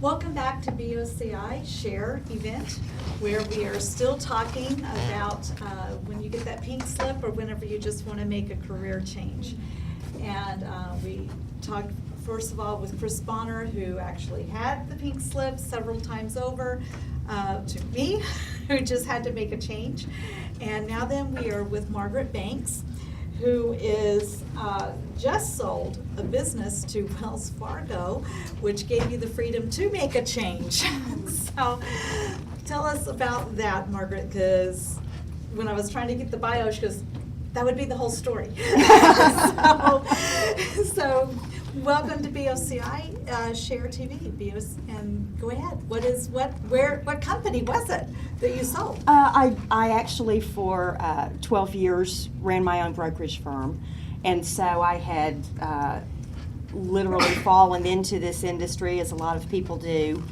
Welcome back to BOCI Share event, where we are still talking about when you get that pink slip or whenever you just want to make a career change. And we talked, first of all, with Chris Bonner, who actually had the pink slip several times over, to me, who just had to make a change. And now then we are with Margaret Banks, who is just sold a business to Wells Fargo, which gave you the freedom to make a change. So tell us about that, Margaret, because when I was trying to get the bio, she goes, that would be the whole story. So welcome to BOCI Share TV. And go ahead. What company was it that you sold? I actually for 12 years ran my own brokerage firm, and so I had literally fallen into this industry, as a lot of people do,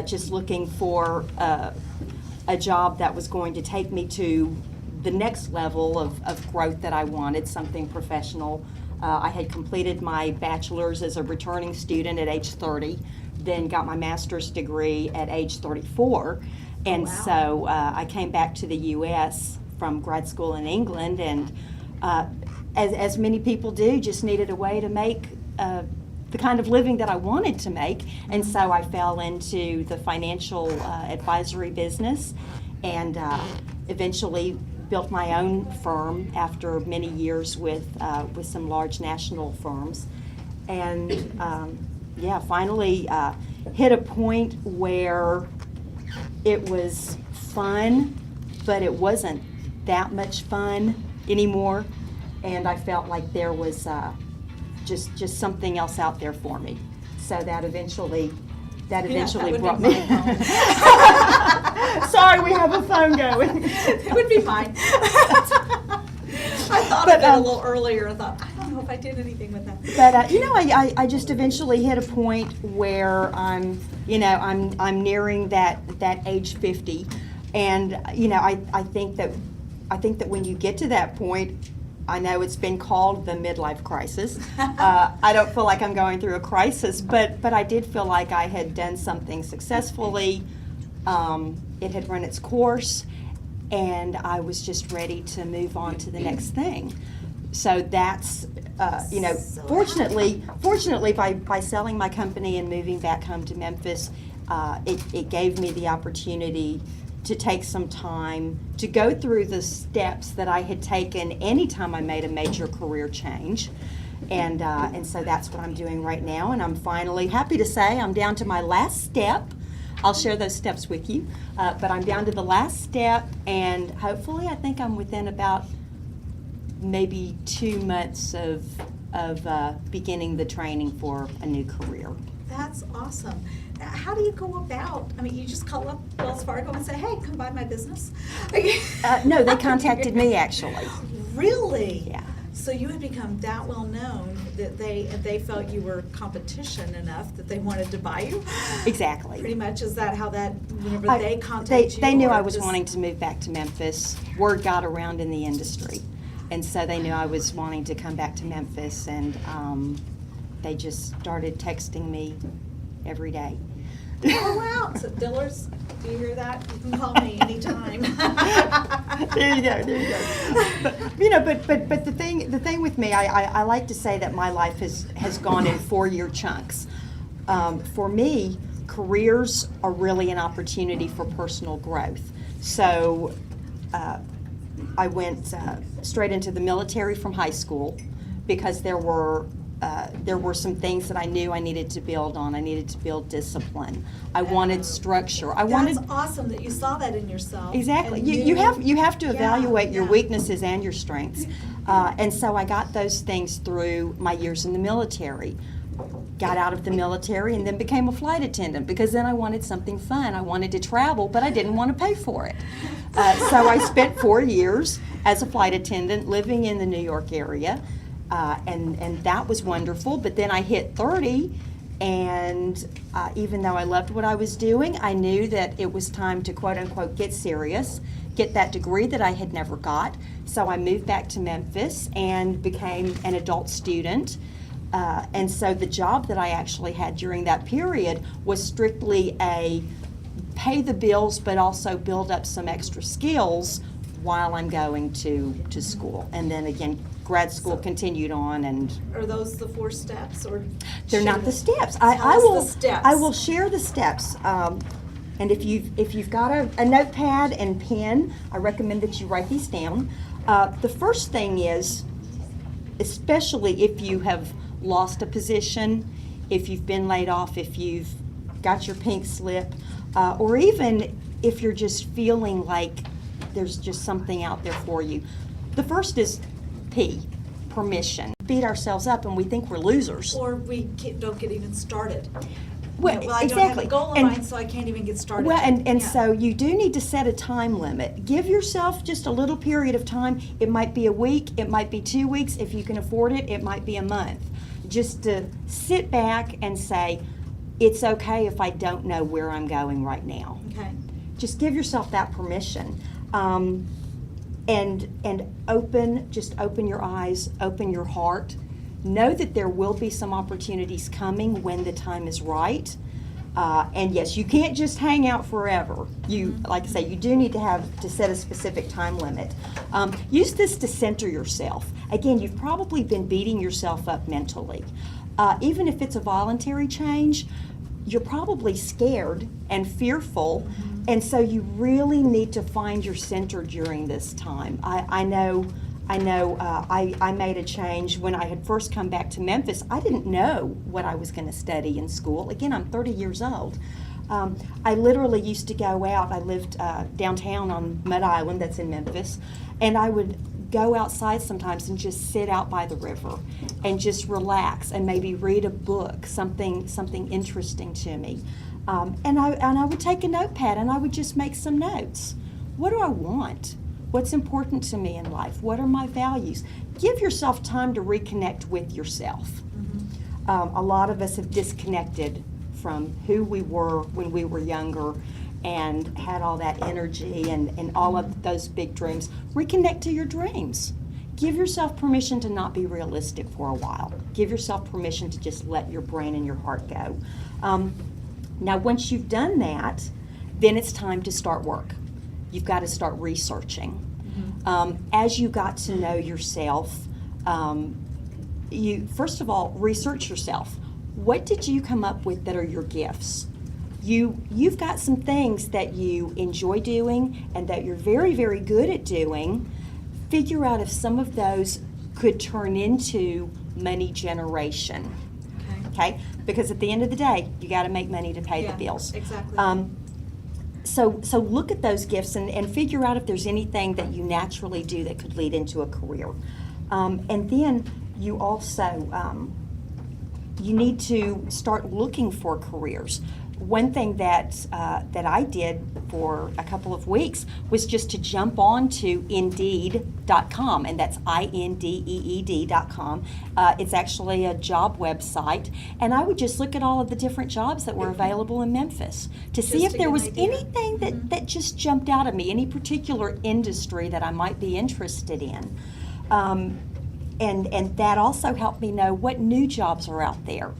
just looking for a job that was going to take me to the next level of growth that I wanted, something professional. I had completed my bachelor's as a returning student at age 30, then got my master's degree at age 34. And wow. So I came back to the U.S. from grad school in England, and as many people do, just needed a way to make the kind of living that I wanted to make. And so I fell into the financial advisory business, and eventually built my own firm after many years with some large national firms. And finally hit a point where it was fun, but it wasn't that much fun anymore, and I felt like there was just something else out there for me. So that eventually brought me. Sorry, we have a phone going. It would be fine. I thought of it a little earlier. I thought, I don't know if I did anything with that. But I just eventually hit a point where I'm nearing that age 50, and I think that when you get to that point, I know it's been called the midlife crisis. I don't feel like I'm going through a crisis, but I did feel like I had done something successfully. It had run its course, and I was just ready to move on to the next thing. So that's, fortunately by selling my company and moving back home to Memphis, it gave me the opportunity to take some time to go through the steps that I had taken anytime I made a major career change. And so that's what I'm doing right now, and I'm finally happy to say I'm down to my last step. I'll share those steps with you, but I'm down to the last step, and hopefully I think I'm within about maybe 2 months of beginning the training for a new career. That's awesome. Now, how do you go about, you just call up Wells Fargo and say, hey, come buy my business? No, they contacted me actually. Really? Yeah. So you had become that well known that they felt you were competition enough that they wanted to buy you? Exactly. Pretty much, is that how that, whenever they contacted you? They knew I was wanting to move back to Memphis. Word got around in the industry. And so they knew I was wanting to come back to Memphis, and they just started texting me every day. Oh, wow. So Dillers, do you hear that? You can call me anytime. There you go. But the thing with me, I like to say that my life has gone in 4-year chunks. For me, careers are really an opportunity for personal growth. So I went straight into the military from high school because there were some things that I knew I needed to build on. I needed to build discipline. I wanted structure. That's awesome that you saw that in yourself. Exactly. You have to evaluate your weaknesses and your strengths. And so I got those things through my years in the military. Got out of the military and then became a flight attendant, because then I wanted something fun. I wanted to travel, but I didn't want to pay for it. So I spent 4 years as a flight attendant living in the New York area. And that was wonderful, but then I hit 30, and even though I loved what I was doing, I knew that it was time to quote-unquote get serious, get that degree that I had never got. So I moved back to Memphis and became an adult student. And so the job that I actually had during that period was strictly a pay the bills, but also build up some extra skills while I'm going to school. And then again, grad school continued on, and Are those the 4 steps, or? they're not the steps. Tell us the steps. I will share the steps. And if you've got a notepad and pen, I recommend that you write these down. The first thing is, especially if you have lost a position, if you've been laid off, if you've got your pink slip, or even if you're just feeling like there's just something out there for you. The first is P, permission. Beat ourselves up and we think we're losers. Or we don't get even started. Well, I don't have a goal in mind, so I can't even get started. Well, and Yeah. so you do need to set a time limit. Give yourself just a little period of time. It might be a week, it might be 2 weeks. If you can afford it, it might be a month. Just to sit back and say, it's okay if I don't know where I'm going right now. Okay. Just give yourself that permission. And open your eyes, open your heart. Know that there will be some opportunities coming when the time is right. And yes, you can't just hang out forever. Like I say, you do need to set a specific time limit. Use this to center yourself. Again, you've probably been beating yourself up mentally. Even if it's a voluntary change, you're probably scared and fearful, and so you really need to find your center during this time. I know I made a change when I had first come back to Memphis. I didn't know what I was going to study in school. Again, I'm 30 years old. I literally used to go out. I lived downtown on Mud Island, that's in Memphis, and I would go outside sometimes and just sit out by the river and just relax and maybe read a book, something interesting to me. And I would take a notepad and I would just make some notes. What do I want? What's important to me in life? What are my values? Give yourself time to reconnect with yourself. A lot of us have disconnected from who we were when we were younger and had all that energy and all of those big dreams. Reconnect to your dreams. Give yourself permission to not be realistic for a while. Give yourself permission to just let your brain and your heart go. Now, once you've done that, then it's time to start work. You've got to start researching. As you got to know yourself, you first of all research yourself. What did you come up with that are your gifts? You've got some things that you enjoy doing and that you're very, very good at doing. Figure out if some of those could turn into money generation. Okay? Because at the end of the day, you got to make money to pay the bills. Exactly. So look at those gifts and figure out if there's anything that you naturally do that could lead into a career. And then you also, you need to start looking for careers. One thing that I did for a couple of weeks was just to jump on to Indeed.com, and that's INDEED.com. It's actually a job website, and I would just look at all of the different jobs that were available in Memphis to see if there was anything that just jumped out at me, any particular industry that I might be interested in. And that also helped me know what new jobs are out there.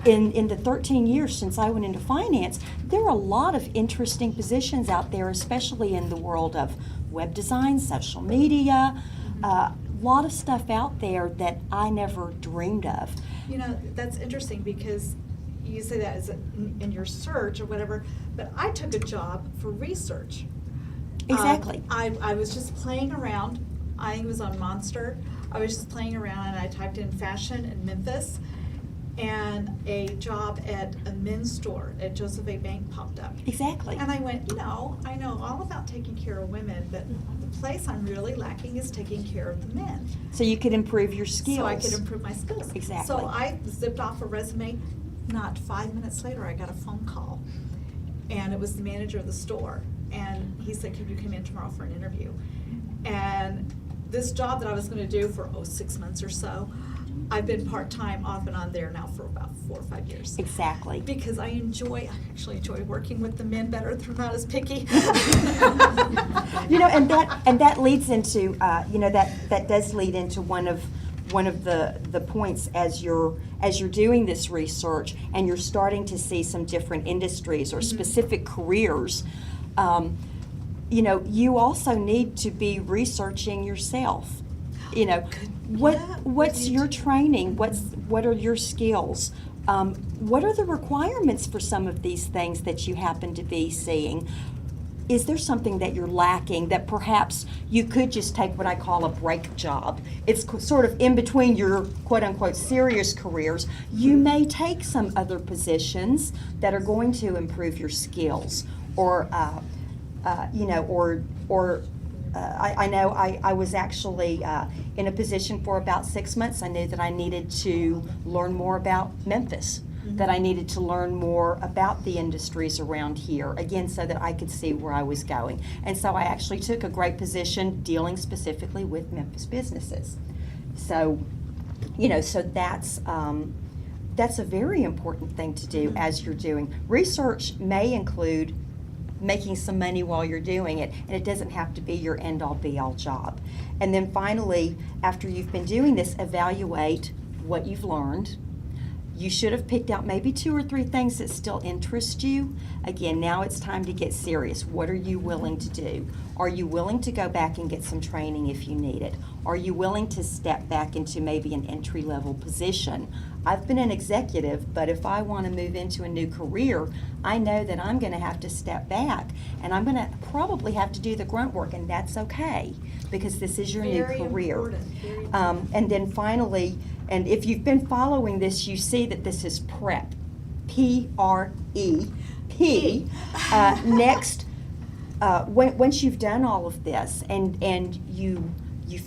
In the 13 years since I went into finance, there are a lot of interesting positions out there, especially in the world of web design, social media, a lot of stuff out there that I never dreamed of. You know, that's interesting because you say that as in your search or whatever, but I took a job for research. Exactly. I was just playing around. I was on Monster. I was just playing around and I typed in fashion in Memphis, and a job at a men's store at Joseph A. Bank popped up. Exactly. And I went, I know all about taking care of women, but the place I'm really lacking is taking care of the men. So you could improve your skills. So I could improve my skills. Exactly. So I zipped off a resume. Not 5 minutes later, I got a phone call, and it was the manager of the store. And he said, "Could you come in tomorrow for an interview?" And this job that I was going to do for 6 months or so, I've been part-time off and on there now for about 4 or 5 years. Exactly. Because I actually enjoy working with the men better. They're not as picky. You know, and that leads into, that does lead into one of the points as you're doing this research and you're starting to see some different industries or specific careers. You know, you also need to be researching yourself. You know, what's your training? What are your skills? What are the requirements for some of these things that you happen to be seeing? Is there something that you're lacking that perhaps you could just take what I call a break job? It's sort of in between your quote-unquote serious careers. You may take some other positions that are going to improve your skills, or you know, I know I was actually in a position for about 6 months. I knew that I needed to learn more about Memphis, that I needed to learn more about the industries around here, again, so that I could see where I was going. And so I actually took a great position dealing specifically with Memphis businesses. So, you know, so that's a very important thing to do as you're doing. Research may include making some money while you're doing it, and it doesn't have to be your end-all be-all job. And then finally, after you've been doing this, evaluate what you've learned. You should have picked out maybe 2 or 3 things that still interest you. Again, now it's time to get serious. What are you willing to do? Are you willing to go back and get some training if you need it? Are you willing to step back into maybe an entry-level position? I've been an executive, but if I want to move into a new career, I know that I'm going to have to step back, and I'm going to probably have to do the grunt work, and that's okay, because this is your new career. Very important. And then finally, and if you've been following this, you see that this is PREP, P-R-E-P. Next, once you've done all of this and you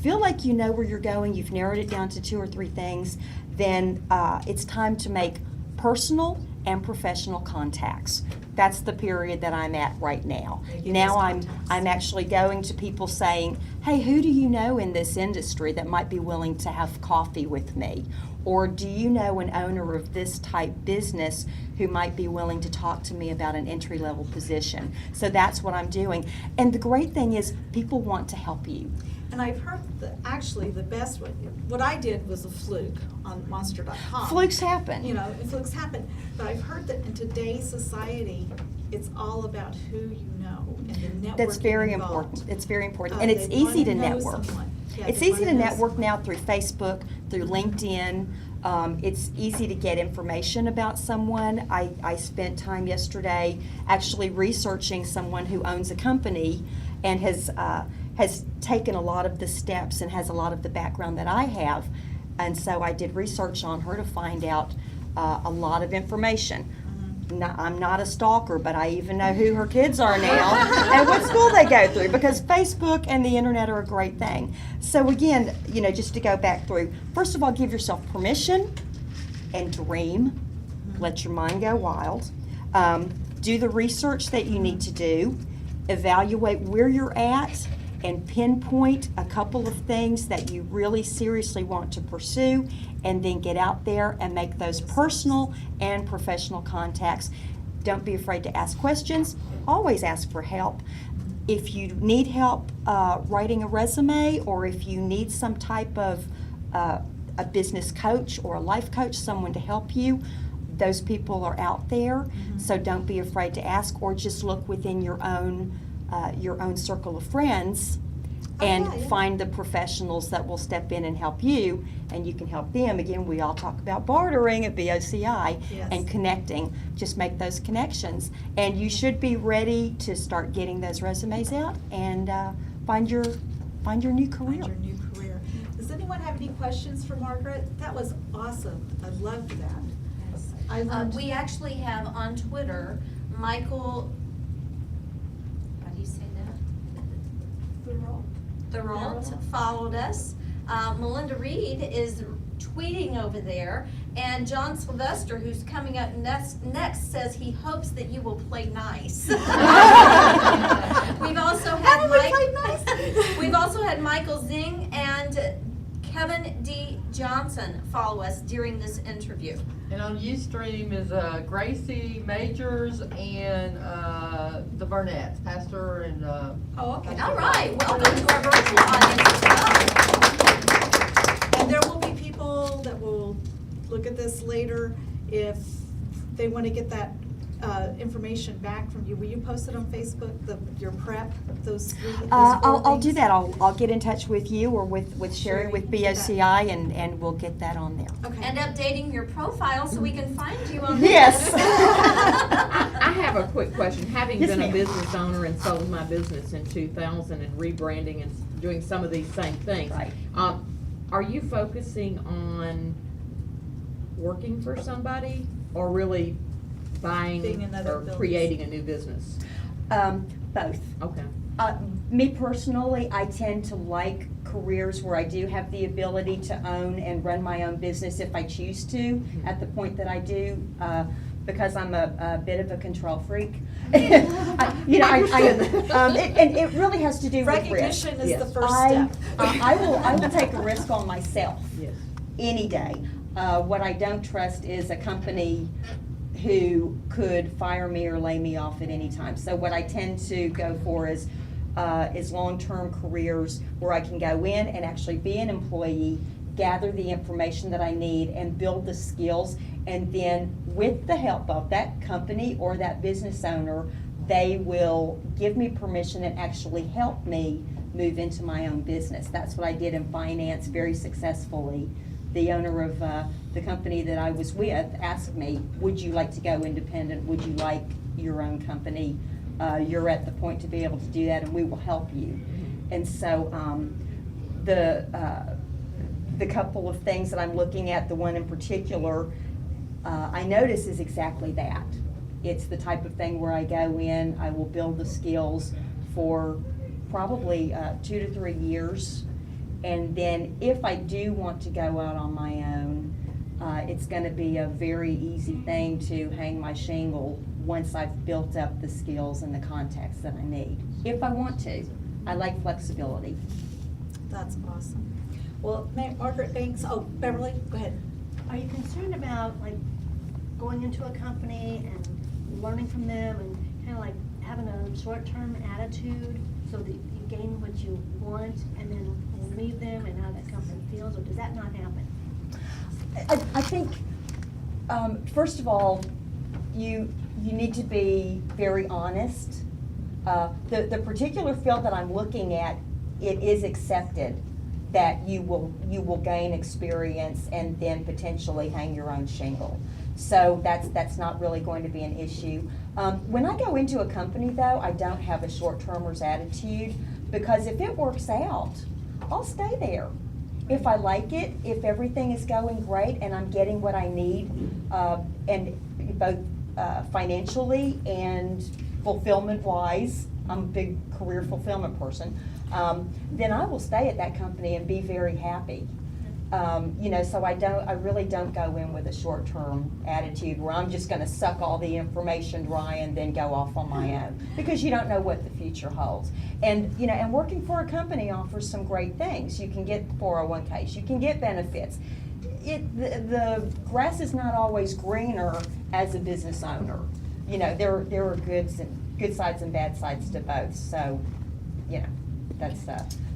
feel like you know where you're going, you've narrowed it down to 2 or 3 things, then it's time to make personal and professional contacts. That's the period that I'm at right now. Now I'm actually going to people saying, hey, who do you know in this industry that might be willing to have coffee with me? Or do you know an owner of this type business who might be willing to talk to me about an entry-level position? So that's what I'm doing. And the great thing is people want to help you. And I've heard that actually the best way, what I did was a fluke on monster.com. Flukes happen. You know, flukes happen. But I've heard that in today's society, it's all about who you know and the networking That's very involved. important. It's very important. And it's They easy to wanna know network. someone. Yeah, It's they easy to wanna know network someone. now through Facebook, through LinkedIn. It's easy to get information about someone. I spent time yesterday actually researching someone who owns a company and has taken a lot of the steps and has a lot of the background that I have. And so I did research on her to find out a lot of information. I'm not a stalker, but I even know who her kids are now and what school they go through, because Facebook and the internet are a great thing. So again, you know, just to go back through, first of all, give yourself permission and dream. Let your mind go wild. Do the research that you need to do. Evaluate where you're at and pinpoint a couple of things that you really seriously want to pursue, and then get out there and make those personal and professional contacts. Don't be afraid to ask questions. Always ask for help. If you need help writing a resume, or if you need some type of a business coach or a life coach, someone to help you, those people are out there. So don't be afraid to ask, or just look within your own circle of friends and find the professionals that will step in and help you, and you can help them. Again, we all talk about bartering at BOCI and connecting. Just make those connections, and you should be ready to start getting those resumes out and find your new career. Find your new career. Does anyone have any questions for Margaret? That was awesome. I loved that. I learned. We actually have on Twitter, Michael, how do you say that? Thuralt followed us. Melinda Reed is tweeting over there. And John Sylvester, who's coming up next, says he hopes that you will play nice. We've also had Michael Zing and Kevin D. Johnson follow us during this interview. And on Ustream is Gracie Majors and the Burnett's, Pastor and Oh, okay. All right, welcome to our virtual audience as well. And there will be look at this later, if they want to get that information back from you, will you post it on Facebook, your prep, those three? those four I'll do things? that. I'll get in touch with you or with Sherry with Sherry, BOCI, and we'll get that on there. Okay. And updating your profile so we can find you on there. Yes. I have a quick question. Having Yes, been a ma'am. business owner and sold my business in 2000 and rebranding and doing some of these same things. Right. Are you focusing on working for somebody or really Being buying another or business. creating a new business? Both. Okay. Me personally, I tend to like careers where I do have the ability to own and run my own business if I choose to, at the point that I do, because I'm a bit of a control freak. And it really has to do with risk. Recognition is the Yes. first I step. will take a risk on myself Yes. any day. What I don't trust is a company who could fire me or lay me off at any time. So what I tend to go for is long-term careers where I can go in and actually be an employee, gather the information that I need, and build the skills. And then with the help of that company or that business owner, they will give me permission and actually help me move into my own business. That's what I did in finance very successfully. The owner of the company that I was with asked me, would you like to go independent? Would you like your own company? You're at the point to be able to do that, and we will help you. And so the couple of things that I'm looking at, the one in particular, I notice is exactly that. It's the type of thing where I go in, I will build the skills for probably 2 to 3 years. And then if I do want to go out on my own, it's going to be a very easy thing to hang my shingle once I've built up the skills and the contacts that I need. If I want to. I like flexibility. That's awesome. Well, Margaret, thanks. Oh, Beverly, go ahead. Are you concerned about like going into a company and learning from them and kind of like having a short-term attitude so that you gain what you want and then leave them and how that company feels, or does that not happen? I think, first of all, you need to be very honest. The particular field that I'm looking at, it is accepted that you will gain experience and then potentially hang your own shingle. So that's not really going to be an issue. When I go into a company, though, I don't have a short-termer's attitude, because if it works out, I'll stay there. If I like it, if everything is going great and I'm getting what I need, and both financially and fulfillment-wise, I'm a big career fulfillment person, then I will stay at that company and be very happy. So I really don't go in with a short-term attitude where I'm just gonna suck all the information dry and then go off on my own, because you don't know what the future holds. And working for a company offers some great things. You can get 401ks, you can get benefits. The grass is not always greener as a business owner. There are good sides and bad sides to both. So,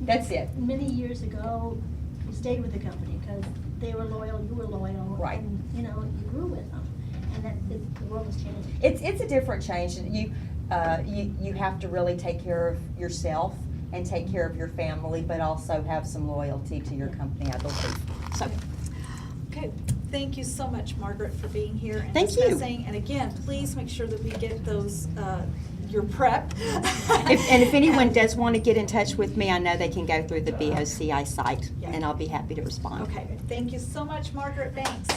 that's it. Many years ago, you stayed with the company because they were loyal, you were loyal. Right. And, you grew with them. And the world has changed. It's a different change. You have to really take care of yourself and take care of your family, but also have some loyalty to your company, I believe. So, Okay, thank you so much, Margaret, for being here and Thank you. discussing. And again, please make sure that we get those, your prep. if anyone does want to get in touch with me, I know they can go through the BOCI site, Yeah. and I'll be happy to respond. Okay, thank you so much, Margaret, thanks.